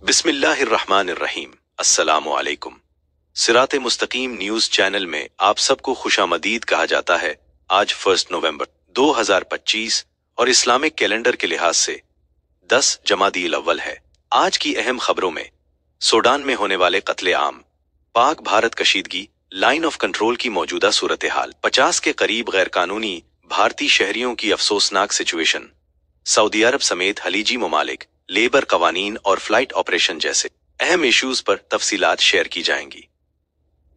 बिस्मिल्लाहिर्रहमानिर्रहीम। अस्सलामु अलैकुम। सिराते मुस्तकीम न्यूज चैनल में आप सबको खुशामदीद कहा जाता है। आज 1 नवंबर 2025 और इस्लामिक कैलेंडर के लिहाज से 10 जमादील अव्वल है। आज की अहम खबरों में सूडान में होने वाले कत्ले आम, Pak Bharat कशीदगी, line of control की मौजूदा सूरत हाल, 50 के करीब गैर कानूनी भारतीय शहरियों की अफसोसनाक सिचुएशन, सऊदी अरब समेत हलीजी ममालिक, लेबर कवानीन और फ्लाइट ऑपरेशन जैसे अहम इश्यूज पर तफसीलात शेयर की जाएंगी।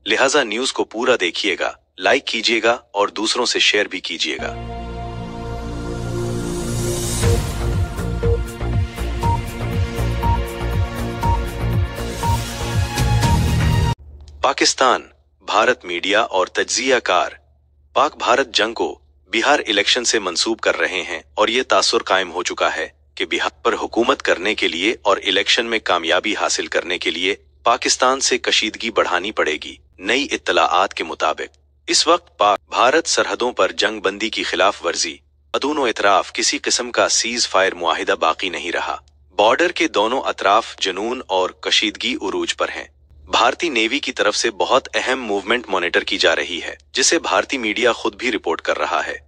लिहाजा न्यूज को पूरा देखिएगा, लाइक कीजिएगा और दूसरों से शेयर भी कीजिएगा। पाकिस्तान, भारत मीडिया और तज्जियाकार पाक भारत जंग को बिहार इलेक्शन से मंसूब कर रहे हैं और ये तासुर कायम हो चुका है कि बिहार पर हुकूमत करने के लिए और इलेक्शन में कामयाबी हासिल करने के लिए पाकिस्तान से कशीदगी बढ़ानी पड़ेगी। नई इत्तलाआत के मुताबिक इस वक्त पाक भारत सरहदों पर जंग बंदी की खिलाफ वर्जी, दोनों इतराफ किसी किस्म का सीज फायर मुआहिदा बाकी नहीं रहा। बॉर्डर के दोनों अतराफ जुनून और कशीदगी उरूज पर हैं। भारतीय नेवी की तरफ से बहुत अहम मूवमेंट मॉनिटर की जा रही है, जिसे भारतीय मीडिया खुद भी रिपोर्ट कर रहा है।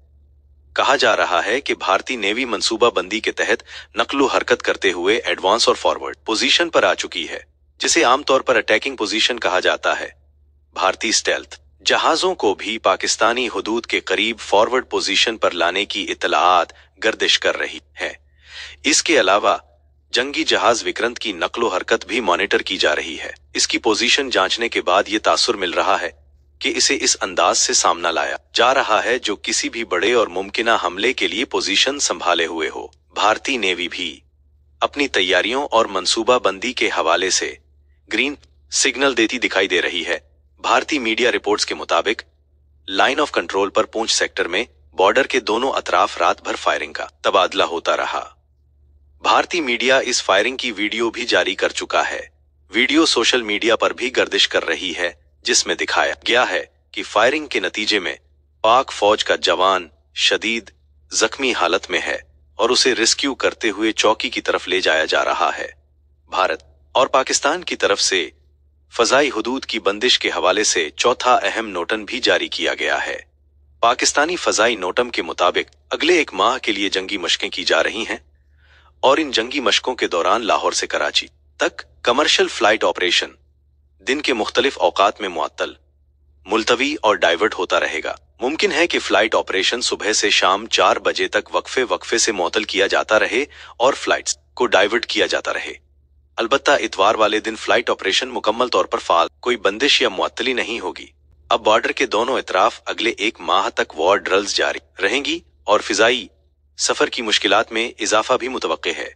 कहा जा रहा है कि भारतीय नेवी मंसूबा बंदी के तहत नकलो हरकत करते हुए एडवांस और फॉरवर्ड पोजीशन पर आ चुकी है, जिसे आमतौर पर अटैकिंग पोजीशन कहा जाता है। भारतीय स्टेल्थ जहाजों को भी पाकिस्तानी हुदूद के करीब फॉरवर्ड पोजीशन पर लाने की इत्तलाआत गर्दिश कर रही है। इसके अलावा जंगी जहाज विक्रांत की नकलो हरकत भी मॉनिटर की जा रही है। इसकी पोजीशन जांचने के बाद ये तासुर मिल रहा है कि इसे इस अंदाज से सामना लाया जा रहा है जो किसी भी बड़े और मुमकिना हमले के लिए पोजीशन संभाले हुए हो। भारतीय नेवी भी अपनी तैयारियों और मंसूबा बंदी के हवाले से ग्रीन सिग्नल देती दिखाई दे रही है। भारतीय मीडिया रिपोर्ट्स के मुताबिक लाइन ऑफ कंट्रोल पर पूंछ सेक्टर में बॉर्डर के दोनों अतराफ रात भर फायरिंग का तबादला होता रहा। भारतीय मीडिया इस फायरिंग की वीडियो भी जारी कर चुका है। वीडियो सोशल मीडिया पर भी गर्दिश कर रही है, जिसमें दिखाया गया है कि फायरिंग के नतीजे में पाक फौज का जवान शदीद जख्मी हालत में है और उसे रेस्क्यू करते हुए चौकी की तरफ ले जाया जा रहा है। भारत और पाकिस्तान की तरफ से फजाई हुदूद की बंदिश के हवाले से चौथा अहम नोटन भी जारी किया गया है। पाकिस्तानी फजाई नोटम के मुताबिक अगले 1 माह के लिए जंगी मशकें की जा रही हैं और इन जंगी मशकों के दौरान लाहौर से कराची तक कमर्शियल फ्लाइट ऑपरेशन दिन के मुख्तलिफ औकात में मुअत्तल, मुलतवी और डाइवर्ट होता रहेगा। मुमकिन है कि फ्लाइट ऑपरेशन सुबह से शाम 4 बजे तक वक्फे से मुअत्तल किया जाता रहे और फ्लाइट्स को डाइवर्ट किया जाता रहे। अलबत्ता इतवार वाले दिन फ्लाइट ऑपरेशन मुकम्मल तौर पर फाल, कोई बंदिश या मुअत्तली नहीं होगी। अब बॉर्डर के दोनों इतराफ अगले 1 माह तक वॉर ड्रिल्स जारी रहेंगी और फिजाई सफर की मुश्किलात में इजाफा भी मुतवक्के है।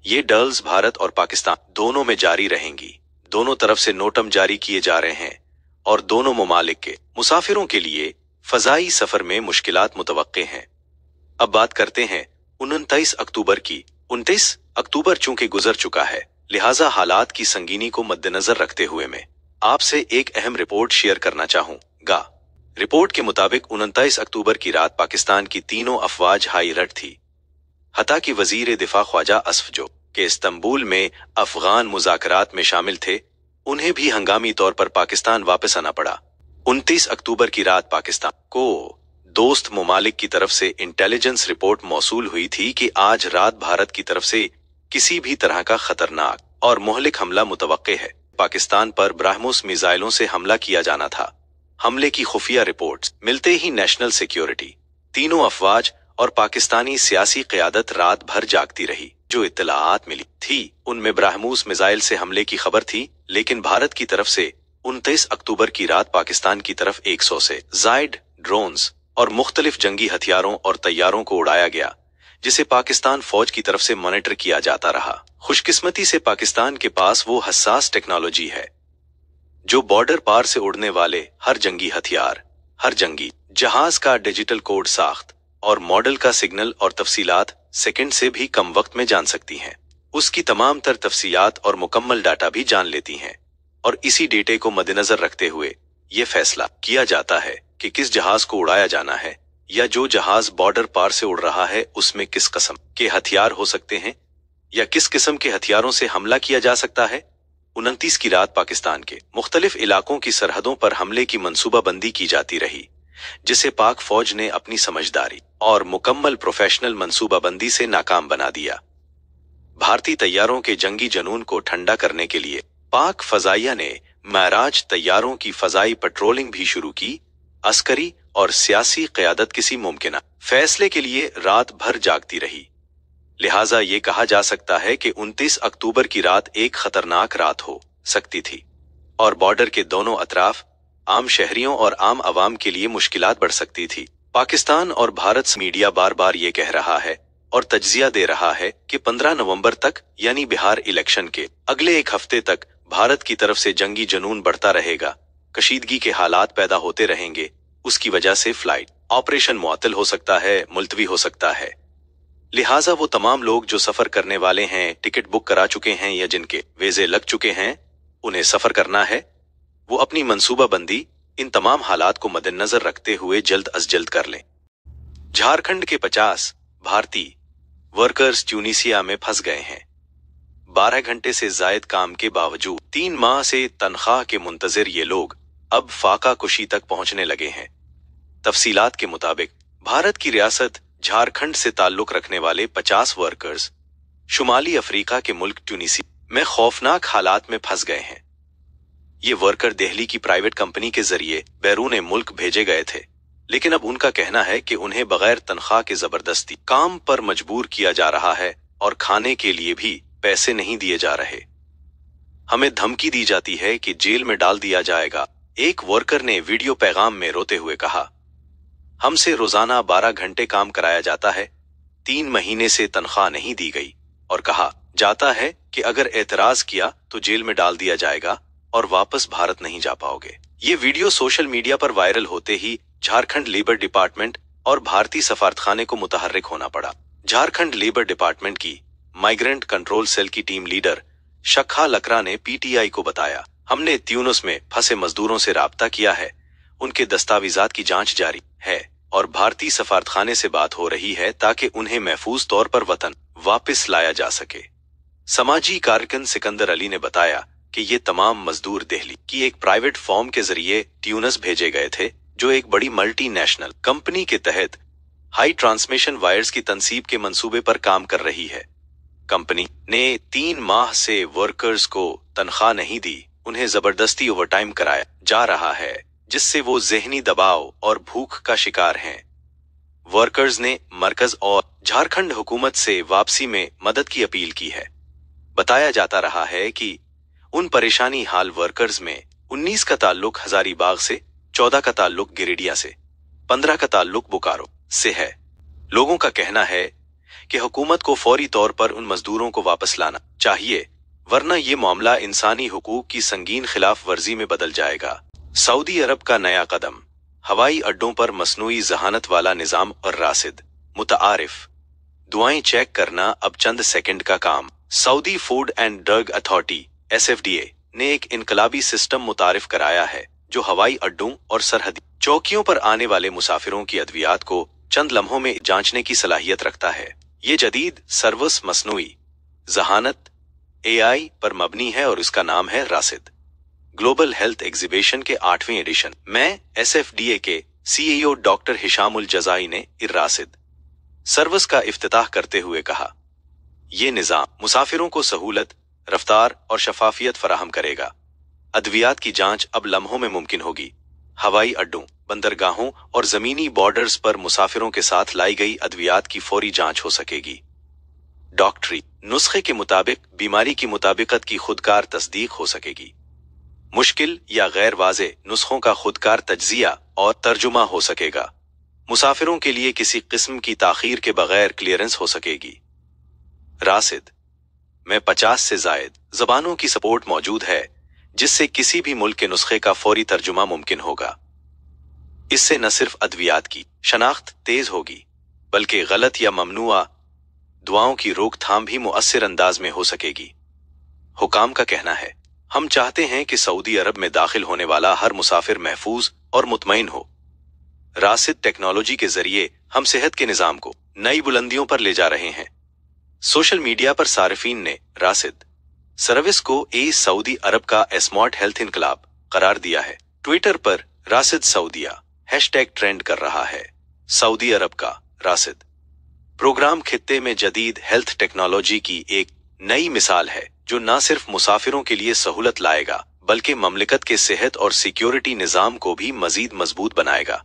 ये ड्रिल्स भारत और पाकिस्तान दोनों में जारी रहेंगी। दोनों तरफ से नोटम जारी किए जा रहे हैं और दोनों ममालिक के मुसाफिरों के लिए फजाई सफर में मुश्किलात मुतवक्के हैं। अब बात करते हैं 29 अक्टूबर की। 29 अक्टूबर चूंकि गुजर चुका है, लिहाजा हालात की संगीनी को मद्देनजर रखते हुए मैं आपसे एक अहम रिपोर्ट शेयर करना चाहूंगा। रिपोर्ट के मुताबिक 29 अक्टूबर की रात पाकिस्तान की तीनों अफवाज हाई अलर्ट थी। हता कि वजीर दिफा ख्वाजा असफ जो के इस्तंबुल में अफगान मुज़ाकरात में शामिल थे, उन्हें भी हंगामी तौर पर पाकिस्तान वापस आना पड़ा। 29 अक्टूबर की रात पाकिस्तान को दोस्त ममालिक की तरफ से इंटेलिजेंस रिपोर्ट मौसूल हुई थी कि आज रात भारत की तरफ से किसी भी तरह का खतरनाक और मुहलिक हमला मुतवक्के है। पाकिस्तान पर ब्राह्मोस मिसाइलों से हमला किया जाना था। हमले की खुफिया रिपोर्ट्स मिलते ही नेशनल सिक्योरिटी, तीनों अफवाज और पाकिस्तानी सियासी क़यादत रात भर जागती रही। जो इत्तलाआत मिली थी उनमें ब्राह्मोस मिसाइल से हमले की खबर थी, लेकिन भारत की तरफ से 29 अक्टूबर की रात पाकिस्तान की तरफ 100 से जायद ड्रोन्स और मुख्तलिफ जंगी हथियारों और तैयारों को उड़ाया गया, जिसे पाकिस्तान फौज की तरफ से मॉनिटर किया जाता रहा। खुशकिस्मती से पाकिस्तान के पास वो हसास टेक्नोलॉजी है जो बॉर्डर पार से उड़ने वाले हर जंगी हथियार, हर जंगी जहाज का डिजिटल कोड साख्त और मॉडल का सिग्नल और तफसीलात सेकंड से भी कम वक्त में जान सकती हैं। उसकी तमाम तर तफसीलात और मुकम्मल डाटा भी जान लेती हैं और इसी डेटे को मद्देनजर रखते हुए ये फैसला किया जाता है कि किस जहाज को उड़ाया जाना है या जो जहाज बॉर्डर पार से उड़ रहा है उसमें किस किस्म के हथियार हो सकते हैं या किस किस्म के हथियारों से हमला किया जा सकता है। 29 की रात पाकिस्तान के मुख्तलिफ इलाकों की सरहदों पर हमले की मंसूबाबंदी की जाती रही, जिसे पाक फौज ने अपनी समझदारी और मुकम्मल प्रोफेशनल मंसूबाबंदी से नाकाम बना दिया। भारतीय तैयारों के जंगी जुनून को ठंडा करने के लिए पाक फजाइया ने महराज तैयारों की फजाई पेट्रोलिंग भी शुरू की। अस्करी और सियासी क़यादत किसी मुमकिन फैसले के लिए रात भर जागती रही। लिहाजा ये कहा जा सकता है कि 29 अक्टूबर की रात एक खतरनाक रात हो सकती थी और बॉर्डर के दोनों अतराफ आम शहरियों और आम आवाम के लिए मुश्किलात बढ़ सकती थी। पाकिस्तान और भारत मीडिया बार बार ये कह रहा है और तज्जिया दे रहा है कि 15 नवंबर तक यानी बिहार इलेक्शन के अगले एक हफ्ते तक भारत की तरफ से जंगी जुनून बढ़ता रहेगा, कशीदगी के हालात पैदा होते रहेंगे। उसकी वजह से फ्लाइट ऑपरेशन मुअत्तल हो सकता है, मुलतवी हो सकता है। लिहाजा वो तमाम लोग जो सफर करने वाले हैं, टिकट बुक करा चुके हैं या जिनके वीजे लग चुके हैं, उन्हें सफर करना है, वो अपनी मंसूबाबंदी इन तमाम हालात को मद्देनजर रखते हुए जल्द अज जल्द कर लें। झारखंड के 50 भारतीय वर्कर्स ट्यूनीसिया में फंस गए हैं। 12 घंटे से जायद काम के बावजूद 3 माह से तनख्वाह के मुंतजिर ये लोग अब फाका कुशी तक पहुंचने लगे हैं। तफसीलात के मुताबिक भारत की रियासत झारखंड से ताल्लुक रखने वाले 50 वर्कर्स शुमाली अफ्रीका के मुल्क ट्यूनीसिया में खौफनाक हालात में फंस गए हैं। ये वर्कर दिल्ली की प्राइवेट कंपनी के जरिए बैरून मुल्क भेजे गए थे, लेकिन अब उनका कहना है कि उन्हें बगैर तनख्वाह के जबरदस्ती काम पर मजबूर किया जा रहा है और खाने के लिए भी पैसे नहीं दिए जा रहे। हमें धमकी दी जाती है कि जेल में डाल दिया जाएगा, एक वर्कर ने वीडियो पैगाम में रोते हुए कहा। हमसे रोजाना 12 घंटे काम कराया जाता है, 3 महीने से तनख्वाह नहीं दी गई और कहा जाता है कि अगर एतराज किया तो जेल में डाल दिया जाएगा और वापस भारत नहीं जा पाओगे। ये वीडियो सोशल मीडिया पर वायरल होते ही झारखंड लेबर डिपार्टमेंट और भारतीय सफारतखाने को मुतहर्रिक होना पड़ा। झारखंड लेबर डिपार्टमेंट की माइग्रेंट कंट्रोल सेल की टीम लीडर शखा लकरा ने पीटीआई को बताया, हमने त्यूनिस में फंसे मजदूरों से राब्ता किया है, उनके दस्तावेजात की जांच जारी है और भारतीय सफारतखाने से बात हो रही है ताकि उन्हें महफूज तौर पर वतन वापस लाया जा सके। समाजी कारकुन सिकंदर अली ने बताया कि ये तमाम मजदूर दिल्ली की एक प्राइवेट फर्म के जरिए ट्यूनिस भेजे गए थे, जो एक बड़ी मल्टीनेशनल कंपनी के तहत हाई ट्रांसमिशन वायर्स की तनसीब के मंसूबे पर काम कर रही है। कंपनी ने 3 माह से वर्कर्स को तनख्वाह नहीं दी, उन्हें जबरदस्ती ओवरटाइम कराया जा रहा है, जिससे वो ज़हनी दबाव और भूख का शिकार हैं। वर्कर्स ने मरकज और झारखंड हुकूमत से वापसी में मदद की अपील की है। बताया जाता रहा है कि उन परेशानी हाल वर्कर्स में 19 का ताल्लुक हजारीबाग से, 14 का ताल्लुक गिरिडीह से, 15 का ताल्लुक बोकारो से है। लोगों का कहना है कि हुकूमत को फौरी तौर पर उन मजदूरों को वापस लाना चाहिए, वरना ये मामला इंसानी हुकूक की संगीन खिलाफ वर्जी में बदल जाएगा। सऊदी अरब का नया कदम, हवाई अड्डों पर मसनूई जहानत वाला निजाम और रासिद मुतारिफ दुआएं चेक करना अब चंद सेकंड का काम। Saudi food and drug authority SFDA ने एक इनकलाबी सिस्टम मुतारिफ कराया है, जो हवाई अड्डों और सरहदी चौकियों पर आने वाले मुसाफिरों की अद्वियात को चंद लम्हों में जांचने की सलाहियत रखता है। ये जदीद सर्विस मसनूई जहानत AI पर मबनी है और इसका नाम है रासिद। ग्लोबल हेल्थ एग्जीबिशन के 8वें एडिशन में SFDA के CEO डॉक्टर हिशामुल जज़ाई ने रासिद सर्विस का इफ्तिताह करते हुए कहा, ये निज़ाम मुसाफिरों को सहूलत, रफ्तार और शफाफियत फराहम करेगा। अद्वियात की जांच अब लम्हों में मुमकिन होगी। हवाई अड्डों, बंदरगाहों और जमीनी बॉर्डर्स पर मुसाफिरों के साथ लाई गई अद्वियात की फौरी जांच हो सकेगी। डॉक्टरी नुस्खे के मुताबिक बीमारी की मुताबिकत की खुदकार तस्दीक हो सकेगी। मुश्किल या गैर वाज़े नुस्खों का खुदकार तज्जिया और तर्जुमा हो सकेगा। मुसाफिरों के लिए किसी किस्म की ताखीर के बगैर क्लियरेंस हो सकेगी। रासिद में 50 से जायद जबानों की सपोर्ट मौजूद है, जिससे किसी भी मुल्क के नुस्खे का फौरी तर्जुमा मुमकिन होगा। इससे न सिर्फ अद्वियात की शनाख्त तेज होगी, बल्कि गलत या ममनुआ दुआओं की रोकथाम भी मुअस्सिर अंदाज में हो सकेगी। हुकाम का कहना है, हम चाहते हैं कि सऊदी अरब में दाखिल होने वाला हर मुसाफिर महफूज और मुतमईन हो। रासिद टेक्नोलॉजी के जरिए हम सेहत के निजाम को नई बुलंदियों पर ले जा रहे हैं। सोशल मीडिया पर सार्फिन ने राशिद सर्विस को सऊदी अरब का स्मार्ट हेल्थ इनकलाब करार दिया है। ट्विटर पर राशिद सऊदिया हैशटैग ट्रेंड कर रहा है। सऊदी अरब का राशिद प्रोग्राम खित्ते में जदीद हेल्थ टेक्नोलॉजी की एक नई मिसाल है जो न सिर्फ मुसाफिरों के लिए सहूलत लाएगा बल्कि ममलिकत के सेहत और सिक्योरिटी निजाम को भी मजीद मजबूत बनाएगा।